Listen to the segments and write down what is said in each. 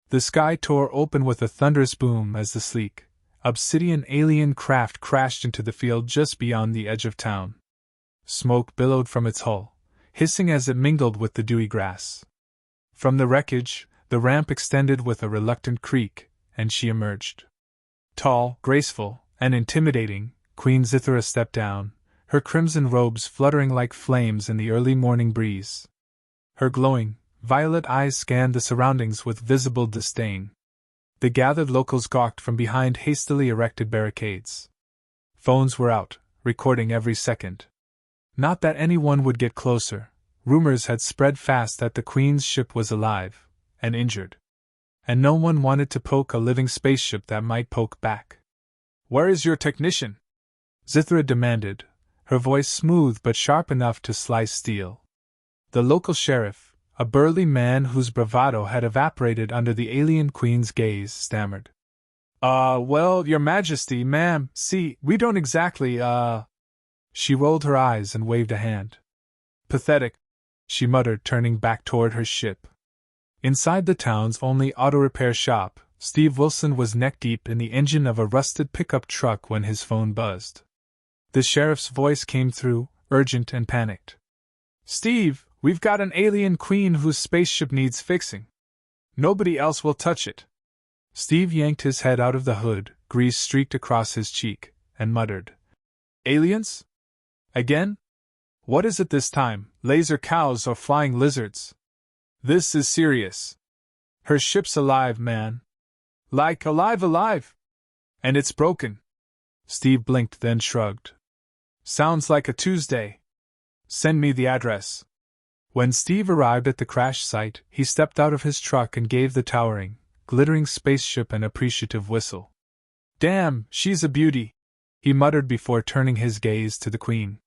The sky tore open with a thunderous boom as the sleek, obsidian alien craft crashed into the field just beyond the edge of town. Smoke billowed from its hull, hissing as it mingled with the dewy grass. From the wreckage, the ramp extended with a reluctant creak, and she emerged. Tall, graceful, and intimidating, Queen Zithra stepped down, her crimson robes fluttering like flames in the early morning breeze. Her glowing, violet eyes scanned the surroundings with visible disdain. The gathered locals gawked from behind hastily erected barricades. Phones were out, recording every second. Not that anyone would get closer. Rumors had spread fast that the Queen's ship was alive, and injured. And no one wanted to poke a living spaceship that might poke back. "Where is your technician?" Zithra demanded, her voice smooth but sharp enough to slice steel. The local sheriff, a burly man whose bravado had evaporated under the alien queen's gaze, stammered. Well, your majesty, ma'am, see, we don't exactly, She rolled her eyes and waved a hand. Pathetic, she muttered, turning back toward her ship. Inside the town's only auto repair shop, Steve Wilson was neck-deep in the engine of a rusted pickup truck when his phone buzzed. The sheriff's voice came through, urgent and panicked. "Steve, we've got an alien queen whose spaceship needs fixing. Nobody else will touch it." Steve yanked his head out of the hood, grease streaked across his cheek, and muttered. "Aliens? Again? What is it this time, laser cows or flying lizards? This is serious. Her ship's alive, man. Like alive. And it's broken." Steve blinked, then shrugged. "Sounds like a Tuesday. Send me the address." When Steve arrived at the crash site, he stepped out of his truck and gave the towering, glittering spaceship an appreciative whistle. "Damn, she's a beauty," he muttered before turning his gaze to the Queen.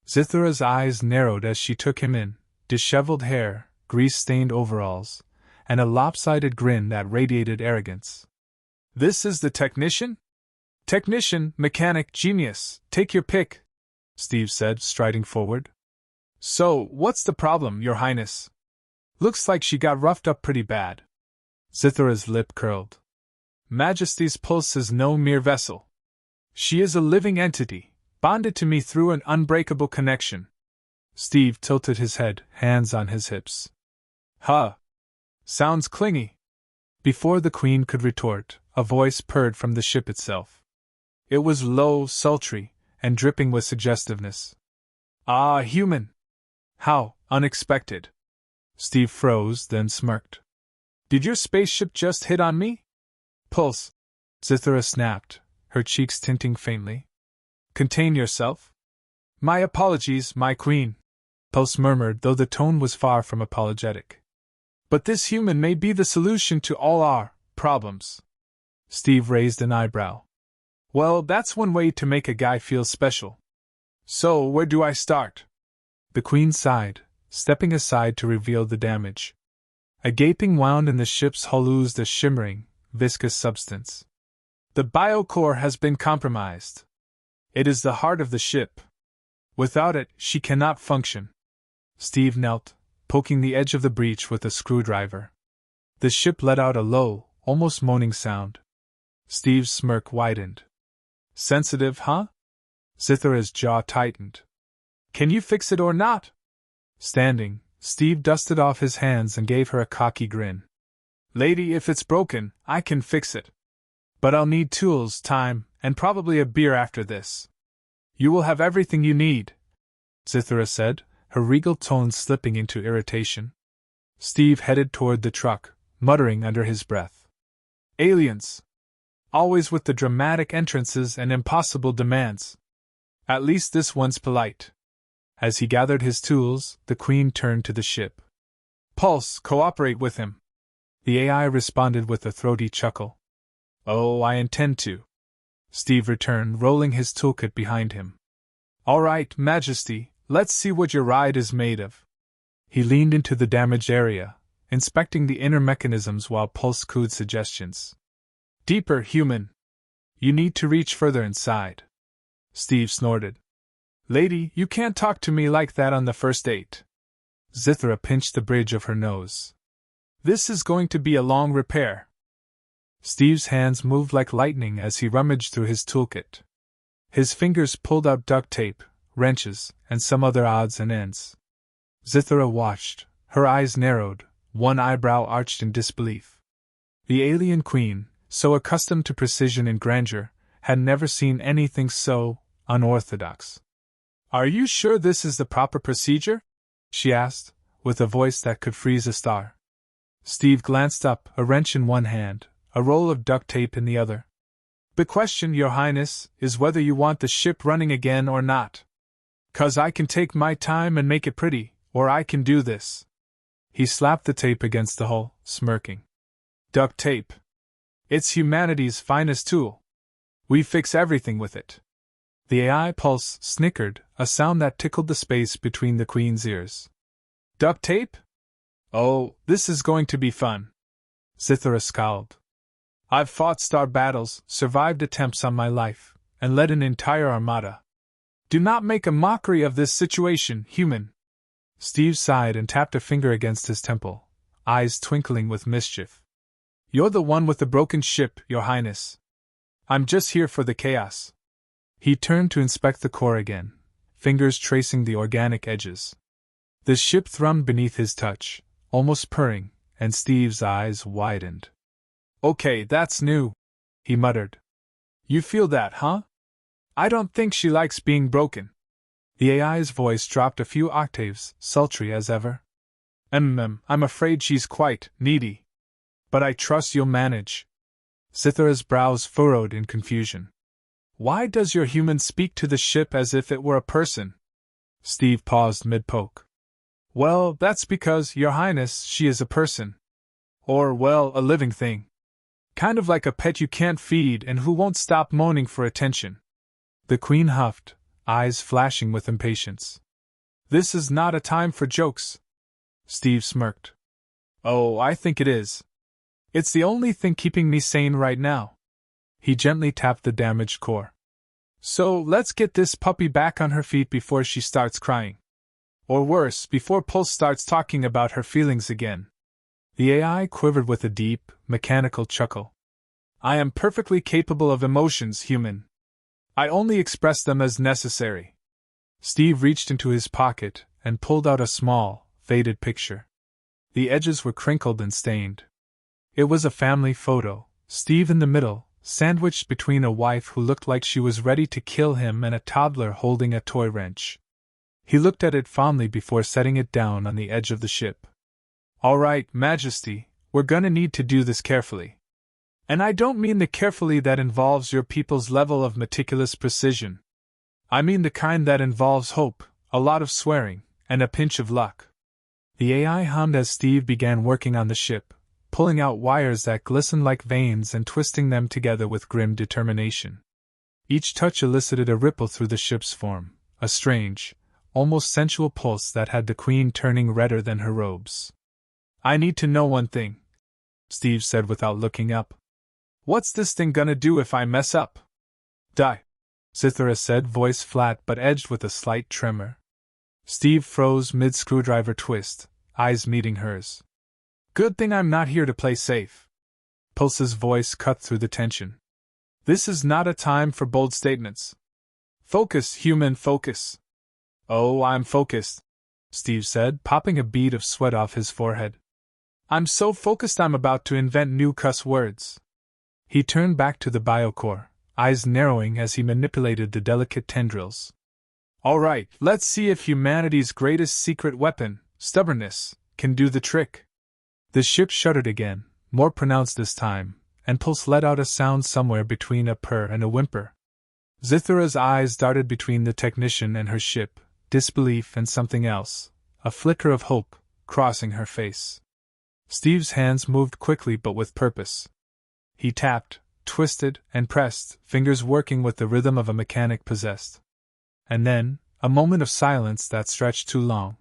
Zithra's eyes narrowed as she took him in, disheveled hair, grease-stained overalls, and a lopsided grin that radiated arrogance. "This is the technician? Technician, mechanic, genius, take your pick," Steve said, striding forward. "So, what's the problem, Your Highness? Looks like she got roughed up pretty bad." Zithra's lip curled. "Majesty's Pulse is no mere vessel. She is a living entity, bonded to me through an unbreakable connection." Steve tilted his head, hands on his hips. "Huh. Sounds clingy." Before the Queen could retort, a voice purred from the ship itself. It was low, sultry, and dripping with suggestiveness. "Ah, human! How unexpected." Steve froze, then smirked. "Did your spaceship just hit on me?" "Pulse," Zithra snapped, her cheeks tinting faintly. "Contain yourself." "My apologies, my queen," Pulse murmured, though the tone was far from apologetic. "But this human may be the solution to all our problems." Steve raised an eyebrow. "Well, that's one way to make a guy feel special. So, where do I start?" The Queen sighed, stepping aside to reveal the damage. A gaping wound in the ship's hull oozed a shimmering, viscous substance. "The biocore has been compromised. It is the heart of the ship. Without it, she cannot function." Steve knelt, poking the edge of the breach with a screwdriver. The ship let out a low, almost moaning sound. Steve's smirk widened. "Sensitive, huh?" Zithra's jaw tightened. "Can you fix it or not?" Standing, Steve dusted off his hands and gave her a cocky grin. "Lady, if it's broken, I can fix it. But I'll need tools, time, and probably a beer after this." "You will have everything you need," Zithra said, her regal tone slipping into irritation. Steve headed toward the truck, muttering under his breath. "Aliens! Always with the dramatic entrances and impossible demands. At least this one's polite." As he gathered his tools, the Queen turned to the ship. "Pulse, cooperate with him." The AI responded with a throaty chuckle. "Oh, I intend to," Steve returned, rolling his toolkit behind him. "All right, Majesty, let's see what your ride is made of." He leaned into the damaged area, inspecting the inner mechanisms while Pulse cooed suggestions. "Deeper, human. You need to reach further inside." Steve snorted. "Lady, you can't talk to me like that on the first date." Zithra pinched the bridge of her nose. This is going to be a long repair. Steve's hands moved like lightning as he rummaged through his toolkit. His fingers pulled out duct tape, wrenches, and some other odds and ends. Zithra watched, her eyes narrowed, one eyebrow arched in disbelief. The alien queen, so accustomed to precision and grandeur, had never seen anything so unorthodox. "Are you sure this is the proper procedure?" she asked, with a voice that could freeze a star. Steve glanced up, a wrench in one hand, a roll of duct tape in the other. "The question, Your Highness, is whether you want the ship running again or not. 'Cause I can take my time and make it pretty, or I can do this." He slapped the tape against the hull, smirking. "Duct tape. It's humanity's finest tool. We fix everything with it." The AI pulse snickered, a sound that tickled the space between the Queen's ears. "Duct tape? Oh, this is going to be fun." Zithra scowled. "I've fought star battles, survived attempts on my life, and led an entire armada. Do not make a mockery of this situation, human." Steve sighed and tapped a finger against his temple, eyes twinkling with mischief. "You're the one with the broken ship, Your Highness. I'm just here for the chaos." He turned to inspect the core again, fingers tracing the organic edges. The ship thrummed beneath his touch, almost purring, and Steve's eyes widened. "Okay, that's new," he muttered. "You feel that, huh? I don't think she likes being broken." The AI's voice dropped a few octaves, sultry as ever. I'm afraid she's quite needy. But I trust you'll manage." Zithra's brows furrowed in confusion. "Why does your human speak to the ship as if it were a person?" Steve paused mid-poke. "Well, that's because, Your Highness, she is a person. Or, well, a living thing. Kind of like a pet you can't feed and who won't stop moaning for attention." The Queen huffed, eyes flashing with impatience. "This is not a time for jokes." Steve smirked. "Oh, I think it is. It's the only thing keeping me sane right now." He gently tapped the damaged core. "So, let's get this puppy back on her feet before she starts crying. Or worse, before Pulse starts talking about her feelings again." The AI quivered with a deep, mechanical chuckle. "I am perfectly capable of emotions, human. I only express them as necessary." Steve reached into his pocket and pulled out a small, faded picture. The edges were crinkled and stained. It was a family photo, Steve in the middle, sandwiched between a wife who looked like she was ready to kill him and a toddler holding a toy wrench. He looked at it fondly before setting it down on the edge of the ship. "All right, Majesty, we're gonna need to do this carefully. And I don't mean the carefully that involves your people's level of meticulous precision. I mean the kind that involves hope, a lot of swearing, and a pinch of luck." The AI hummed as Steve began working on the ship, pulling out wires that glistened like veins and twisting them together with grim determination. Each touch elicited a ripple through the ship's form, a strange, almost sensual pulse that had the Queen turning redder than her robes. "I need to know one thing," Steve said without looking up. "What's this thing gonna do if I mess up?" "Die," Zithra said, voice flat but edged with a slight tremor. Steve froze mid-screwdriver twist, eyes meeting hers. "Good thing I'm not here to play safe." Pulse's voice cut through the tension. "This is not a time for bold statements. Focus, human, focus." "Oh, I'm focused," Steve said, popping a bead of sweat off his forehead. "I'm so focused I'm about to invent new cuss words." He turned back to the biocore, eyes narrowing as he manipulated the delicate tendrils. "All right, let's see if humanity's greatest secret weapon, stubbornness, can do the trick." The ship shuddered again, more pronounced this time, and Pulse let out a sound somewhere between a purr and a whimper. Zithra's eyes darted between the technician and her ship, disbelief and something else, a flicker of hope, crossing her face. Steve's hands moved quickly but with purpose. He tapped, twisted, and pressed, fingers working with the rhythm of a mechanic possessed. And then, a moment of silence that stretched too long.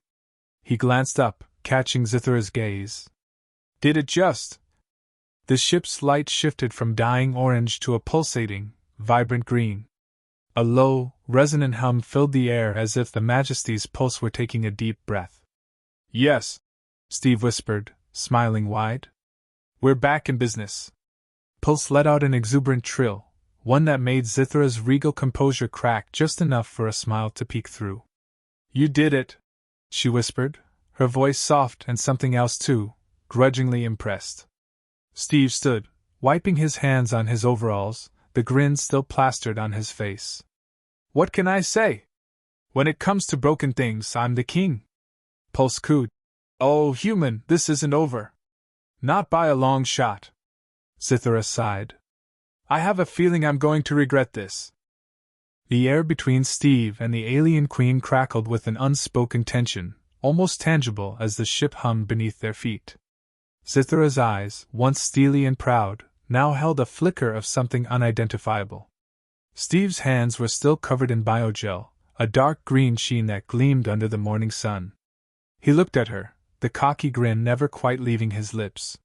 He glanced up, catching Zithra's gaze. "Did it just?" The ship's light shifted from dying orange to a pulsating, vibrant green. A low, resonant hum filled the air as if the Majesty's pulse were taking a deep breath. "Yes," Steve whispered, smiling wide. We're back in business. Pulse let out an exuberant trill, one that made Zithra's regal composure crack just enough for a smile to peek through. You did it, she whispered, her voice soft and something else too, grudgingly impressed. Steve stood, wiping his hands on his overalls, the grin still plastered on his face. What can I say? When it comes to broken things, I'm the king. Pulse cooed. Oh, human, this isn't over. Not by a long shot. Zithra sighed. I have a feeling I'm going to regret this. The air between Steve and the alien queen crackled with an unspoken tension, almost tangible as the ship hummed beneath their feet. Zithra's eyes, once steely and proud, now held a flicker of something unidentifiable. Steve's hands were still covered in biogel, a dark green sheen that gleamed under the morning sun. He looked at her, the cocky grin never quite leaving his lips.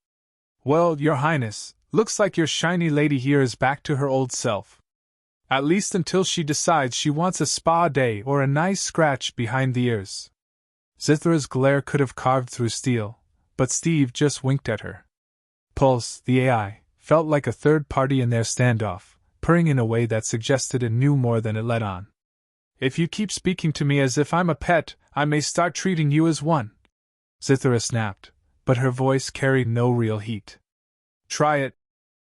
Well, Your Highness, looks like your shiny lady here is back to her old self. At least until she decides she wants a spa day or a nice scratch behind the ears. Zithra's glare could have carved through steel, but Steve just winked at her. Pulse, the AI, felt like a third party in their standoff, purring in a way that suggested it knew more than it let on. If you keep speaking to me as if I'm a pet, I may start treating you as one. Zithra snapped, but her voice carried no real heat. Try it,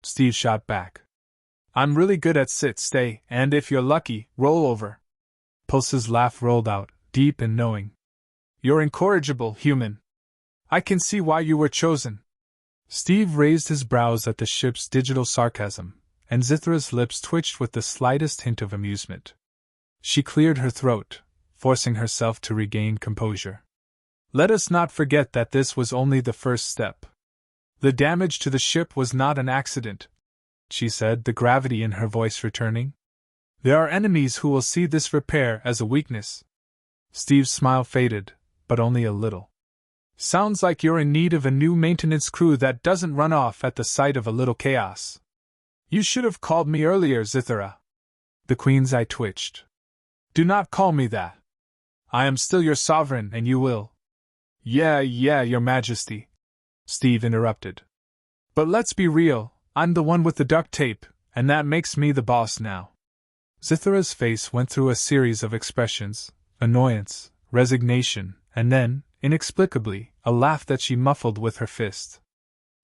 Steve shot back. I'm really good at sit, stay, and if you're lucky, roll over. Pulse's laugh rolled out, deep and knowing. You're incorrigible, human. I can see why you were chosen. Steve raised his brows at the ship's digital sarcasm, and Zithra's lips twitched with the slightest hint of amusement. She cleared her throat, forcing herself to regain composure. Let us not forget that this was only the first step. The damage to the ship was not an accident, she said, the gravity in her voice returning. There are enemies who will see this repair as a weakness. Steve's smile faded, but only a little. Sounds like you're in need of a new maintenance crew that doesn't run off at the sight of a little chaos. You should have called me earlier, Zithra. The Queen's eye twitched. Do not call me that. I am still your sovereign, and you will. Yeah, Your Majesty, Steve interrupted. But let's be real, I'm the one with the duct tape, and that makes me the boss now. Zithra's face went through a series of expressions, annoyance, resignation, and then, inexplicably, a laugh that she muffled with her fist.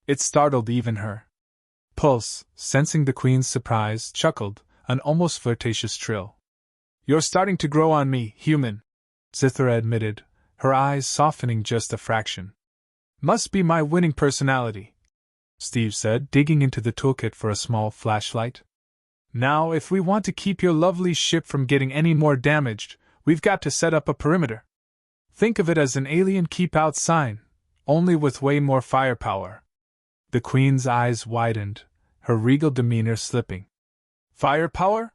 It startled even her. Pulse, sensing the Queen's surprise, chuckled, an almost flirtatious trill. You're starting to grow on me, human, Zithra admitted, her eyes softening just a fraction. Must be my winning personality, Steve said, digging into the toolkit for a small flashlight. Now, if we want to keep your lovely ship from getting any more damaged, we've got to set up a perimeter. Think of it as an alien keep-out sign, only with way more firepower. The Queen's eyes widened, her regal demeanor slipping. Firepower?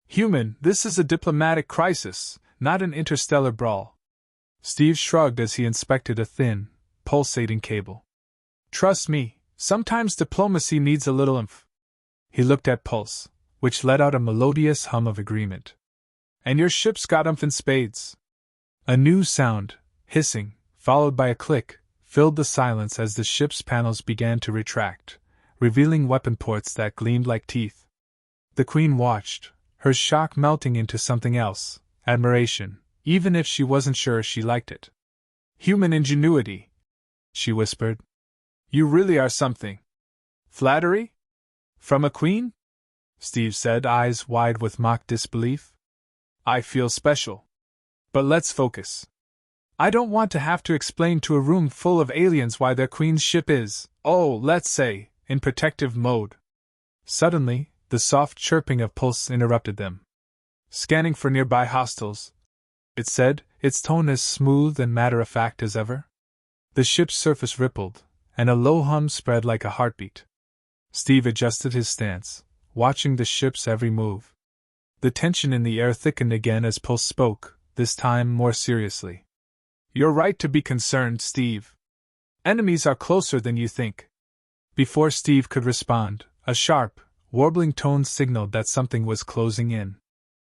Human, this is a diplomatic crisis, not an interstellar brawl. Steve shrugged as he inspected a thin, pulsating cable. Trust me, sometimes diplomacy needs a little oomph. He looked at Pulse, which let out a melodious hum of agreement. And your ship's got oomph in spades. A new sound, hissing, followed by a click, filled the silence as the ship's panels began to retract, revealing weapon ports that gleamed like teeth. The Queen watched, her shock melting into something else, admiration, even if she wasn't sure she liked it. Human ingenuity, she whispered. You really are something. Flattery? From a queen? Steve said, eyes wide with mock disbelief. I feel special. But let's focus. I don't want to have to explain to a room full of aliens why their queen's ship is, let's say, in protective mode. Suddenly, the soft chirping of Pulse interrupted them. Scanning for nearby hostiles, it said, its tone as smooth and matter-of-fact as ever. The ship's surface rippled, and a low hum spread like a heartbeat. Steve adjusted his stance, watching the ship's every move. The tension in the air thickened again as Pulse spoke, this time more seriously. You're right to be concerned, Steve. Enemies are closer than you think. Before Steve could respond, a sharp, warbling tone signaled that something was closing in.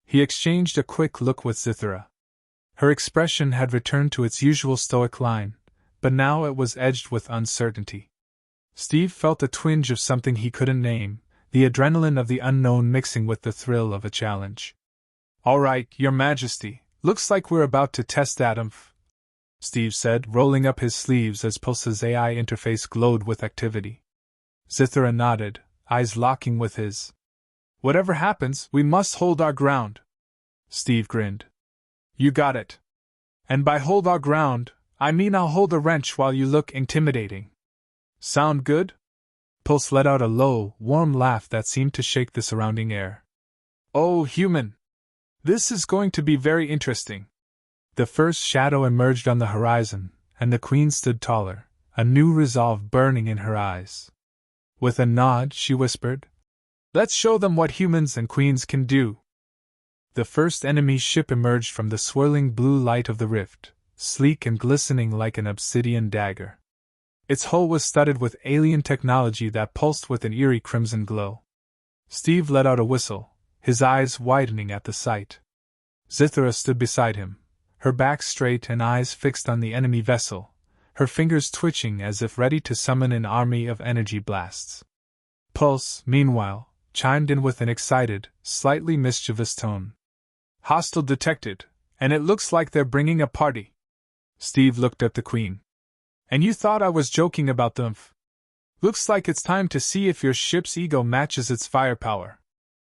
He exchanged a quick look with Zithra. Her expression had returned to its usual stoic line, but now it was edged with uncertainty. Steve felt a twinge of something he couldn't name, the adrenaline of the unknown mixing with the thrill of a challenge. "All right, Your Majesty, looks like we're about to test that Steve said, rolling up his sleeves as Pulse's AI interface glowed with activity. Zithra nodded, eyes locking with his. "Whatever happens, we must hold our ground." Steve grinned. "You got it. And by hold our ground, I mean I'll hold a wrench while you look intimidating. Sound good?" Pulse let out a low, warm laugh that seemed to shake the surrounding air. "Oh, human! This is going to be very interesting." The first shadow emerged on the horizon, and the Queen stood taller, a new resolve burning in her eyes. With a nod, she whispered, "Let's show them what humans and queens can do." The first enemy ship emerged from the swirling blue light of the rift, sleek and glistening like an obsidian dagger. Its hull was studded with alien technology that pulsed with an eerie crimson glow. Steve let out a whistle, his eyes widening at the sight. Zithra stood beside him, her back straight and eyes fixed on the enemy vessel, her fingers twitching as if ready to summon an army of energy blasts. Pulse, meanwhile, chimed in with an excited, slightly mischievous tone. "Hostile detected, and it looks like they're bringing a party." Steve looked at the Queen. "And you thought I was joking about them? Looks like it's time to see if your ship's ego matches its firepower."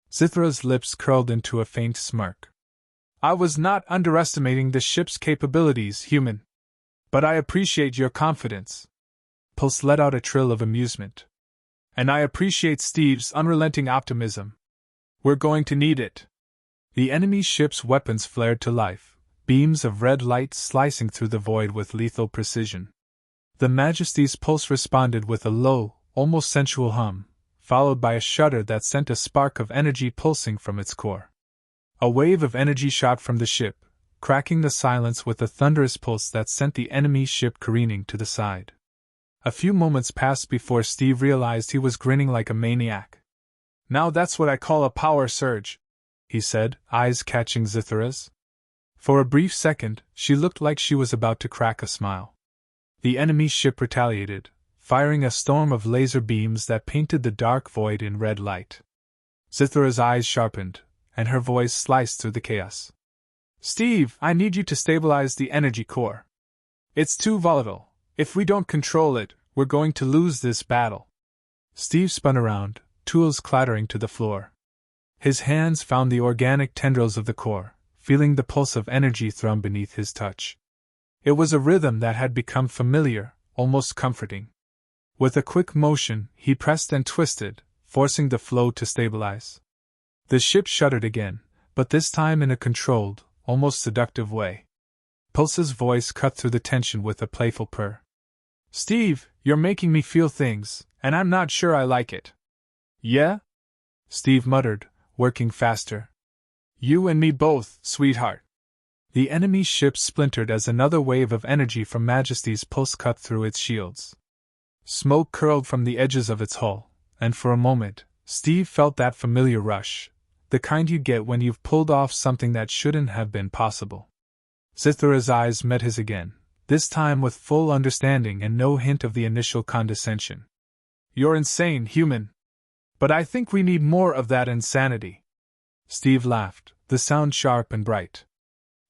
Zithra's lips curled into a faint smirk. "I was not underestimating the ship's capabilities, human. But I appreciate your confidence." Pulse let out a trill of amusement. "And I appreciate Steve's unrelenting optimism. We're going to need it." The enemy ship's weapons flared to life, beams of red light slicing through the void with lethal precision. The Majesty's Pulse responded with a low, almost sensual hum, followed by a shudder that sent a spark of energy pulsing from its core. A wave of energy shot from the ship, cracking the silence with a thunderous pulse that sent the enemy ship careening to the side. A few moments passed before Steve realized he was grinning like a maniac. "Now that's what I call a power surge," he said, eyes catching Zithra's. For a brief second, she looked like she was about to crack a smile. The enemy ship retaliated, firing a storm of laser beams that painted the dark void in red light. Zithra's eyes sharpened, and her voice sliced through the chaos. "Steve, I need you to stabilize the energy core. It's too volatile. If we don't control it, we're going to lose this battle." Steve spun around, tools clattering to the floor. His hands found the organic tendrils of the core, feeling the pulse of energy thrum beneath his touch. It was a rhythm that had become familiar, almost comforting. With a quick motion, he pressed and twisted, forcing the flow to stabilize. The ship shuddered again, but this time in a controlled, almost seductive way. Pulse's voice cut through the tension with a playful purr. "Steve, you're making me feel things, and I'm not sure I like it." "Yeah?" Steve muttered, working faster. "You and me both, sweetheart." The enemy ship splintered as another wave of energy from Majesty's Pulse cut through its shields. Smoke curled from the edges of its hull, and for a moment, Steve felt that familiar rush, the kind you get when you've pulled off something that shouldn't have been possible. Zithra's eyes met his again, this time with full understanding and no hint of the initial condescension. "You're insane, human. But I think we need more of that insanity." Steve laughed, the sound sharp and bright.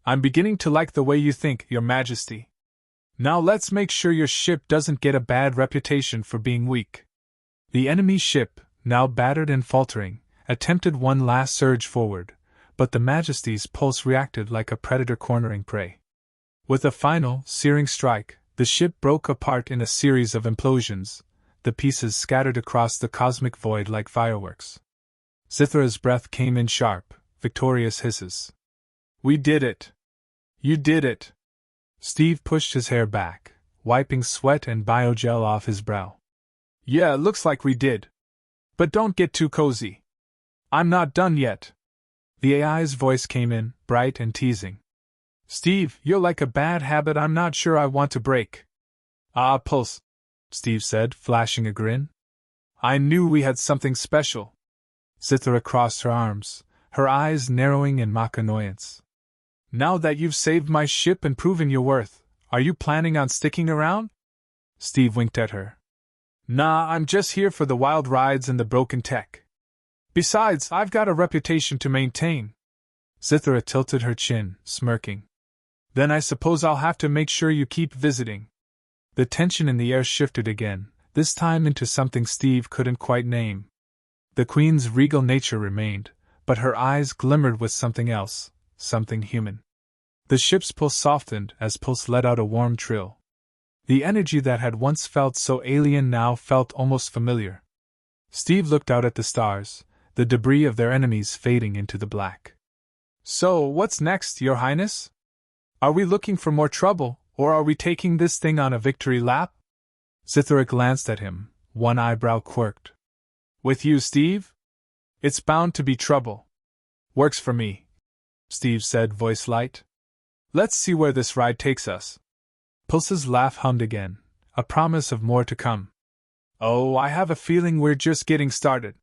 "I'm beginning to like the way you think, Your Majesty. Now let's make sure your ship doesn't get a bad reputation for being weak." The enemy ship, now battered and faltering, attempted one last surge forward, but the Majesty's Pulse reacted like a predator cornering prey. With a final, searing strike, the ship broke apart in a series of implosions, the pieces scattered across the cosmic void like fireworks. Zithra's breath came in sharp, victorious hisses. "We did it! You did it!" Steve pushed his hair back, wiping sweat and biogel off his brow. "Yeah, looks like we did. But don't get too cozy. I'm not done yet." The AI's voice came in, bright and teasing. "Steve, you're like a bad habit I'm not sure I want to break." "Ah, Pulse," Steve said, flashing a grin. "I knew we had something special." Zithra crossed her arms, her eyes narrowing in mock annoyance. "Now that you've saved my ship and proven your worth, Are you planning on sticking around? Steve winked at her. Nah, I'm just here for the wild rides and the broken tech. Besides, I've got a reputation to maintain. Zithra tilted her chin, smirking. Then I suppose I'll have to make sure you keep visiting. The tension in the air shifted again, this time into something Steve couldn't quite name. The Queen's regal nature remained, but her eyes glimmered with something else, something human. The ship's pulse softened as Pulse let out a warm trill. The energy that had once felt so alien now felt almost familiar. Steve looked out at the stars, the debris of their enemies fading into the black. So, what's next, Your Highness? Are we looking for more trouble, or are we taking this thing on a victory lap? Zithra glanced at him, one eyebrow quirked. With you, Steve? It's bound to be trouble. Works for me, Steve said, voice light. Let's see where this ride takes us. Pulse's laugh hummed again, a promise of more to come. Oh, I have a feeling we're just getting started.